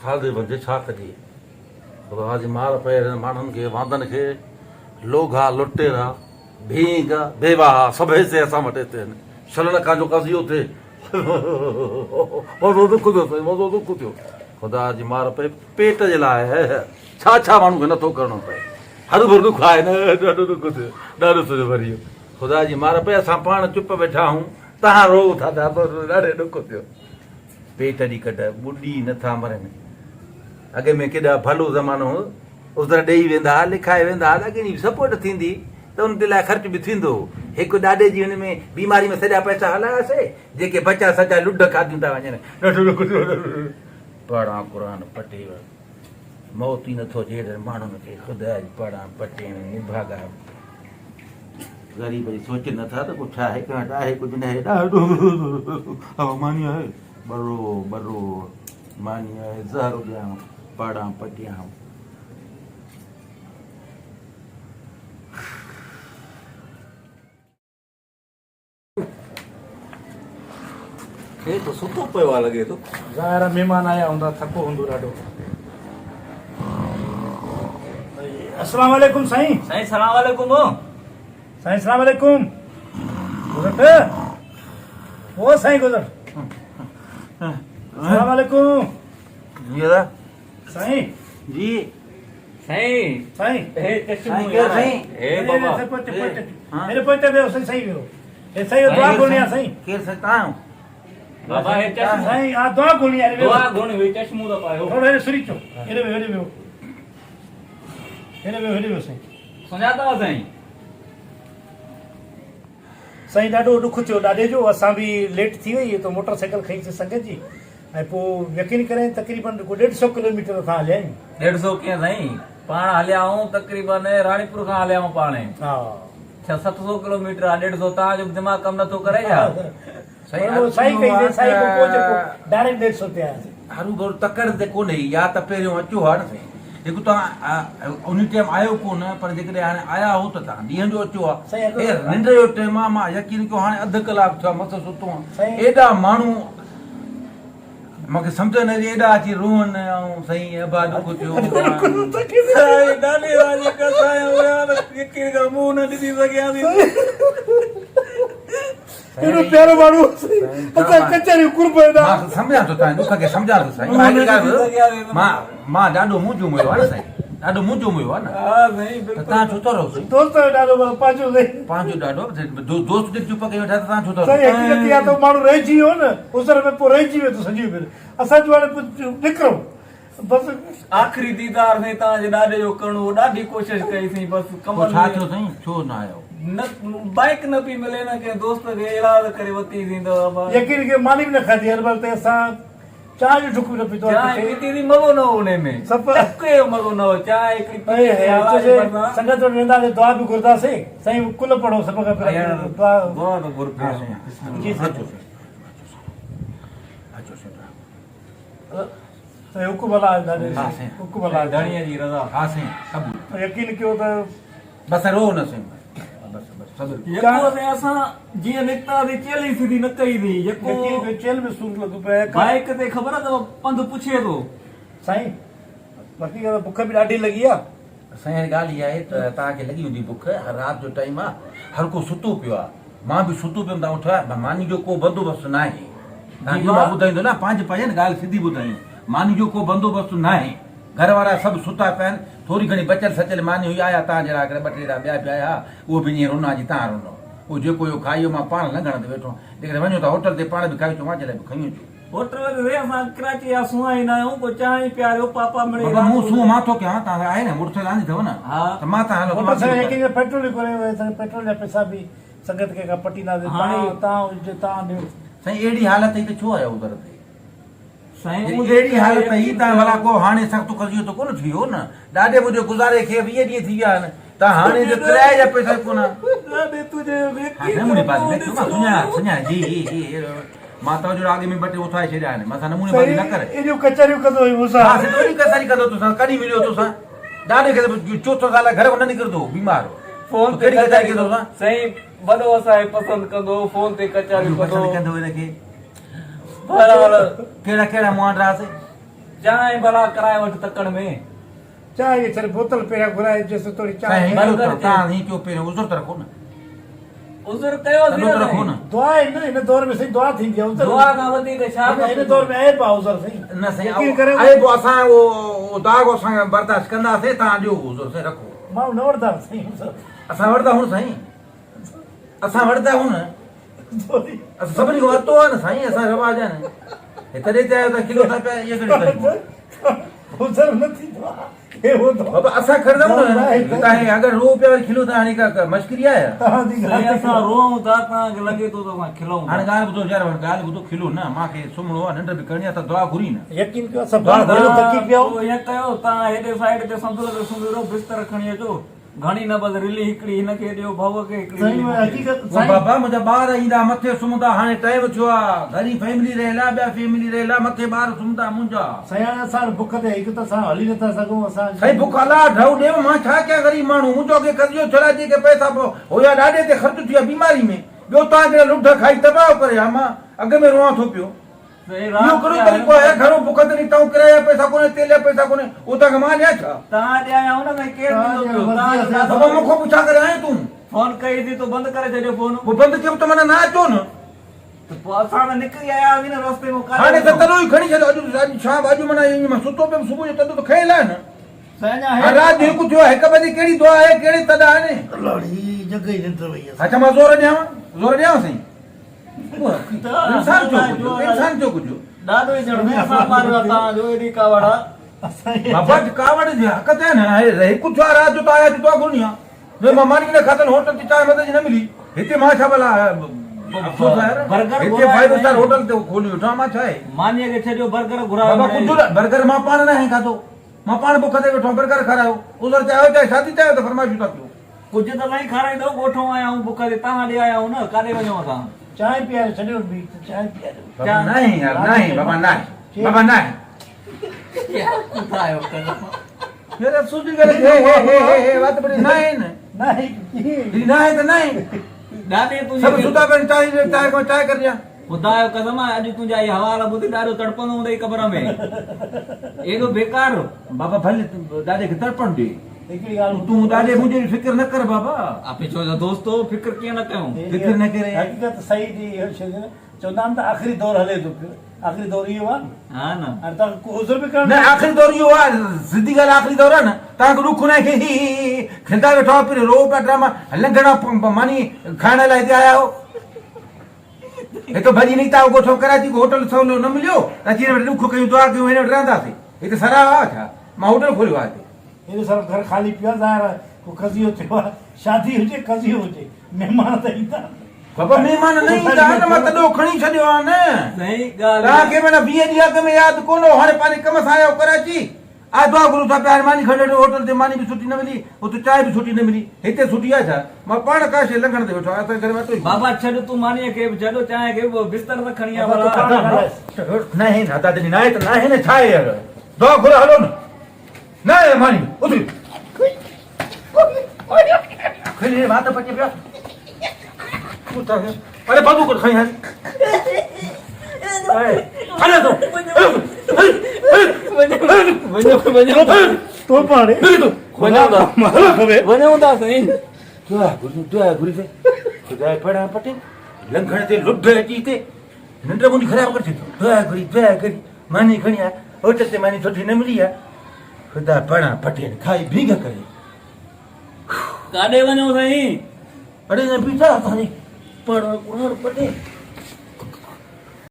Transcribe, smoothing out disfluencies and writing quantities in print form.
खाधे बंदे छा कजे खुदा जी मार पे माण्हुनि खे वांदनि खे लोघा लुटेरा भींग बेवाह सभु हिसे असां वटि हिते आहिनि छलण खां जो कज़ियो थिए मज़ो दुख थियो साईं मज़ो दुख थियो खुदा जी मार पे पेट जे लाइ छा छा माण्हू खे नथो करिणो पए हरू भरू खाए न ॾाढो दुख थियो ॾाढो सॼो भरी वियो खुदा जी मार पे असां पाण चुप वेठा आहियूं तव्हां रो था ॾाढो दुख थियो पेट जी कढ ॿुॾी नथा मरनि अॻे में केॾा भलो ज़मानो उधर ॾेई वेंदा लिखाए वेंदा अॻे जी सपोर्ट थींदी त उन जे लाइ ख़र्च बि थींदो हिकु ॾाॾे जी हुन में बीमारी में सॼा पैसा हलायासीं जेके बचा सचा लुड खादियूं था वञनि पढ़ा क़ुर पटे मौत ई नथो अचे माण्हुनि खे ख़ुदा जी पढ़ा पटे निभागा ग़रीब जी सोच नथा त कुझु आहे कान आहे कुझु न आहे ॾाढो मानी आहे बरो बरो मानी आहे ज़हर ॾियां पढ़ा पटियां तो सुतो पियो आहे लॻे थो ज़ाहिर महिमान आया हूंदा थको हूंदो ॾाढो अस्सलाम वालेकुम साईं साईं सलाम वालेकुम साईं सलाम वालेकुम गुज़र ओ साईं गुज़र सलाम वालेकुम जी दादा साईं जी साईं साईं हे चश्मो साईं यार साईं हे बाबा मेरे पोते वियो साईं वियो हे साईं दुआ कोनी आहे साईं केरु साईं तव्हां आहियो बाबा हे चश्मो साईं आ दुआ कोनी आहे दुआ गुण वे चश्मो दा पायो थोड़ो हेरे सुरी चो हेरे वियो हेरे वियो साईं सुञाता साईं साईं ॾाढो ॾुख थियो ॾाॾे जो असां बि लेट थी वई तो मोटरसाइकिल खईंसीं संगत जी ऐं पोइ यकीन करें तक़रीबन 150 किलोमीटर असां हलिया आहियूं 150 कीअं साईं पाण हलिया आहियूं तक़रीबन राणीपुर खां हलिया आहियूं पाण हा 600-700 किलोमीटर 150 तव्हांजो दिमाग़ कम नथो करे या साईं कई दे साईं को पोइ जेको डायरेक्ट 150 ते आयासीं हरू भरू तकड़ ते कोन्हे या त पहिरियों अचो हा न साईं हिकु तव्हां उन टाइम आयो कोन पर जेकॾहिं हाणे आया हो त तव्हां ॾींहं जो अचो साईं, आहे निंड जो टाइम आहे मां यकीन कयो हाणे अधु कलाकु थियो आहे मथो सुतो साईं। आहे एॾा माण्हू मूंखे सम्झ न अचे एॾा अची रोअनि ऐं साईं अबा दुख थियो मुंहुं न ॾिसी सघियां एॾो प्यारो माण्हू असां कचहरी कुर्ब मां सम्झां थो तव्हां दुख खे सम्झां थो साईं मां ॾाढो मुंहिंजो मुयो आहे न साईं ॾाढो मुंहिंजो मुयो आहे न त तव्हां छो था रहो साईं दोस्त ॾाढो पंहिंजो पंहिंजो ॾाढो दोस्त जे चुप कई वेठा त तव्हां छो था साईं रहो हक़ीक़त इहा त माण्हू रहिजी वियो न उसर में पोइ रहिजी वियो त सॼी भेर असांजो हाणे निकिरो बसि आख़िरी दीदार में तव्हांजे ॾाॾे जो करणो ॾाढी कोशिशि कईसीं बसि कमर छा थियो साईं छो न आयो न बाइक न पई मिले न कंहिं दोस्त खे इराद करे वरितीसीं त यकीन के मानी बि न खाधी हर बार ते असां चांहि जो ढुक बि न पीतो चांहि पीती थी मज़ो न हो उन में सभु कयो मज़ो न हो चांहि हिकिड़ी पी संगत वटि वेंदासीं दुआ बि घुरंदासीं साईं कुल पढ़ो सभु खां पहिरियों दुआ जी साईं साईं हुकुम अला दादे हुकुम अला धणीअ जी रज़ा हा साईं सभु यकीन कयो त बसि रो न साईं बसि बसि सभु यको से असां जीअं निकितासीं चेली सिधी न कई थी यको यकीन कयो चेल में सूर लॻो पियो बाइक ते ख़बर अथव पंधु पुछे थो साईं बाक़ी बुख बि ॾाढी लॻी आहे साईं ॻाल्हि इहा आहे त तव्हांखे लॻी हूंदी बुख राति जो टाइम आहे हर को सुतो पियो आहे मां बि सुतो पियो तव्हां उथिया मानी जो को बंदोबस्तु न आहे तव्हांखे मां ॿुधाईंदो न पंहिंजे पंहिंजे ॻाल्हि सिधी ॿुधायूं मानी जो को बंदोबस्तु न आहे घर वारा सभु सुता पिया आहिनि थोरी घणी बचियल सचियल मानी हुई आया तव्हां जहिड़ा ॿ टे ॿिया बि आया उहो बि ईअं रुना जी तव्हां रुनो उहो जेको इहो खाई मां पाण लंघण ते वेठो जेकॾहिं वञो था होटल ते पाण बि खाई अचो मां जे लाइ बि खयूं अचो होटल ते असां कराची जा सुहाईंदा आहियूं को चांहि पियारियो पापा मिड़े बाबा मूं सूंहं मां थो कयां तव्हां आहे न मुड़ुस लांदी अथव न हा त मां तव्हां हलो मोटर साईं यकीन पेट्रोल करे पेट्रोल जा पैसा बि संगत खे पटींदासीं पाणी तव्हां हुजे तव्हां ॾियो साईं अहिड़ी हालत ई त छो आयो उधर ते साईं अहिड़ी हालत ई तव्हां भला को हाणे सख़्तु कज़ियो त कोन थी वियो न ॾाढे मुंहिंजो गुज़ारे खे 20 ॾींहं थी विया आहिनि तव्हां हाणे जो किराए जा पैसा कोन ॾाढे तुंहिंजे नमूने बाज़ी सुञा जी मां तव्हांजो अॻे में ॿ टे उथाए छॾिया आहिनि मथां नमूने बाज़ी न करे एॾियूं कचहरियूं कंदो हुई मूंसां हा सिधो कसारी कंदो तोसां कॾहिं मिलियो तोसां ॾाढे खे चोथों साल घर को न निकिरंदो बीमार फोन ते कहिड़ी कचहरी कंदो तोसां साईं वॾो असांखे पसंदि कंदो फोन ते कचहरियूं कंदो कंदो हिनखे बराबरि कहिड़ा कहिड़ा मुआंडरास चांहि भला कराए वठ तकड़ में चांहि ये चल बोतल पहिरियां घुराए जेसि थोरी चांहि साईं बर्गर तव्हां हीअं कयो पहिरियों उज़र त रखो न उज़र कयो तॾहिं त रखो न दुआ आहे न हिन दौर में साईं दुआ थींदी आहे दुआ खां वधीक छा हिन दौर में आहे पा उज़र साईं न साईं यकीन करे आहे पोइ असां उहो दाग असां बर्दाश्त कंदासीं तव्हां ॾियो उज़र साईं रखो माण्हू न वठंदा साईं उज़र असां वठंदा आहियूं साईं असां वठंदा आहियूं न सॉरी असां सभिनी खां वरितो आहे न साईं असां रवाज आहे न हे तॾहिं चयो त किलो था पिया इहे घणी कयूं उज़र न थींदो आहे हे हो तो बाबा असां खणंदा आहियूं न तव्हां अगरि रो पिया वरी खिलो त हाणे का मश्करी आहे तव्हांजी साईं ॻाल्हि असां रोऊं था तव्हांखे लॻे थो त असां खिलऊं हाणे ॻाल्हि ॿुधो यार ॻाल्हि ॿुधो खिलो न मूंखे सुम्हणो आहे निंड बि करणी आहे त दुआ घुरी न यकीन कयो असां पाण घणो थकी पिया आहियूं। ईअं कयो तव्हां हेॾे साइड ते संदूर ते सुम्ही रहो बिस्तर खणी अचो घणी न बस रिली हिकिड़ी हिनखे ॾियो भव खे हिकिड़ी साईं रिली मैं मूंखे। हकीकत वो साईं बाबा मुंहिंजा ॿार ईंदा मथे सुम्हंदा हाणे टाइम थियो आहे घणी फैमिली रहेला ॿिया फैमिली रहेला मथे ॿार सुम्हंदा मुंहिंजा साईं हाणे असां बुख ते हिकु त असां हली नथा सघूं असां साईं बुख अला ढऊ ॾियो मां छा कयां ग़रीब माण्हू मुंहिंजो अॻे कर्ज़ो छॾाइजे के पैसा पोइ हुया ॾाढे ते ख़र्च थी विया बीमारी में ॿियो तव्हां जहिड़ा लुढ खाई तबाह करे हा मां अॻ में रोआं थो पियो साईं इहो राति कहिड़ो जा तरीक़ो आहे घणो बुख ते निकिताऊं किराए जा पैसा कोन्हे तेल जा पैसा कोन्हे उहो तव्हांखे मां ॾियां छा तव्हां ॾे आया हो न साईं केरु ॾींदो पियो? तव्हां तव्हां बाबा मूंखां पुछा करे आयो तूं फोन कई थी तो बंदि करे छॾियो फोन पोइ बंदि कयो त माना न अचो न पोइ असां त निकिरी आया हुआसीं न रस्ते में हाणे त तॾो ई खणी छॾियो अॼु शाम अॼु माना ईअं मां सुतो पियो सुबुह जो तॾो त खयल आहे न साईं जा हाणे राति जो हिकु थियो आहे 1 बजे कहिड़ी दुआ आहे कहिड़ी तदा आहे न लड़ी जॻह ई निंड वई आहे अच्छा मां ज़ोर ॾियांव साईं इंसान जो कुझु ॾाढो ई ॼण में असां मारियो आहे तव्हांजो एॾी कावड़ आहे असांखे बाबा कावड़ जी हक़त है ना हिकु थियो आहे राति जो त आया तो घुरणी आहे मां मानी ने खातन होटल ते चांहि मदद न मिली हिते मां छा भला अफ़सोस आहे यार बर्गर हिते 5 स्टार होटल ते खोली वेठो मां छा आहे मानीअ खे छॾियो बर्गर बाबा घुरायो कुझु बर्गर मां पाण न आहे खाधो मां पाण बुख ते वेठो बर्गर खारायो उधर चाहियो चाहे शादी चाहियो त फरमाइशूं था कयो कुझु त साईं खाराईंदो ॻोठो आया आहियूं बुख ते तव्हां ॾे आया आहियूं न काॾे वञूं असां चांहि पीआरे छॾियो बि चांहि पीआरे बाबा नहीं यार नहीं बाबा नहीं बाबा नहीं ॿुधायो यार अफ़सोस जी ॻाल्हि आहे हे बात बड़ी नहीं न नहीं ना है तो नहीं ॾाढे सब तुंहिंजी सुता पे चाय कर दिया ॿुधायो कसम आहे अॼु तुंहिंजा इहे हवाला ॿुधी ॾाढो तड़पंदो हूंदई क़बर में एॾो बेकार बाबा भले ॾाॾे खे तड़पण ॾे हिकिड़ी ॻाल्हि तूं ॾाॾे मुंहिंजी फिक्र न कर बाबा आपे चओ त दोस्तो फिक्र कीअं न कयूं फिक्र न करे हकीकत सही थी इहो शइ चवंदा आहिनि त आख़िरी दौर हले थो पियो आख़िरी दौर इहो आहे हा न हाणे तव्हां उज़र बि न करणु आख़िरी दौर इहो आहे सिधी ॻाल्हि आख़िरी दौर आहे न तव्हांखे ॾुख न खे खिंदा वेठा हो पियो रो पिया ड्रामा लंघणा मानी खाइण लाइ हिते आया हो हिते भॼी निकिता ॻोठो कराची होटल सवलो न मिलियो अची हिन वटि ॾुख कयूं दुआ कयूं हिन वटि रहंदासीं हिते सराह आहे छा मां होटल खोलियो आहे हिते हेॾो सारो घर ख़ाली पियो आहे ज़ाहिर आहे को कज़ियो थियो आहे शादी हुजे कज़ियो हुजे महिमान त ईंदा बाबा महिमान न ईंदा न मां तॾो खणी छॾियो आहे न सही ॻाल्हि तव्हांखे माना 20 ॾींहं अॻ में यादि कोन हो हाणे पंहिंजे कम सां आयो कराची आ दुआ गुरू था पिया मानी खणी होटल ते मानी बि सुठी न मिली उते चांहि बि सुठी न मिली हिते सुठी आहे छा मां पाण काशे लंघण ते वेठो आहियां घर वटो बाबा छॾ तूं मानीअ खे बि छॾो चांहि खे बि बिस्तर त खणी आ बाबा, तूं पाण भला ॻाल्हाए। न आहे न दादा जी न आहे त न आहे न छा आहे यार दुआ घुर हलो न न आहे मानी उते खणी माता पचे पिया अरे बाबू को खई हल अरे तो तो पाणे वञूं था साईं दुआ घुरी से खुदा पड़ा पटे लंघण ते लुढ अची हिते निंड मुंहिंजी ख़राब करे छॾी दुआ घुरी मानी खणी आहे होटल ते मानी सुठी न मिली आहे खुदा पड़ा पटे खाई भीग करे काॾे वञूं साईं अरे न बीठा असांजी पड़ा पटे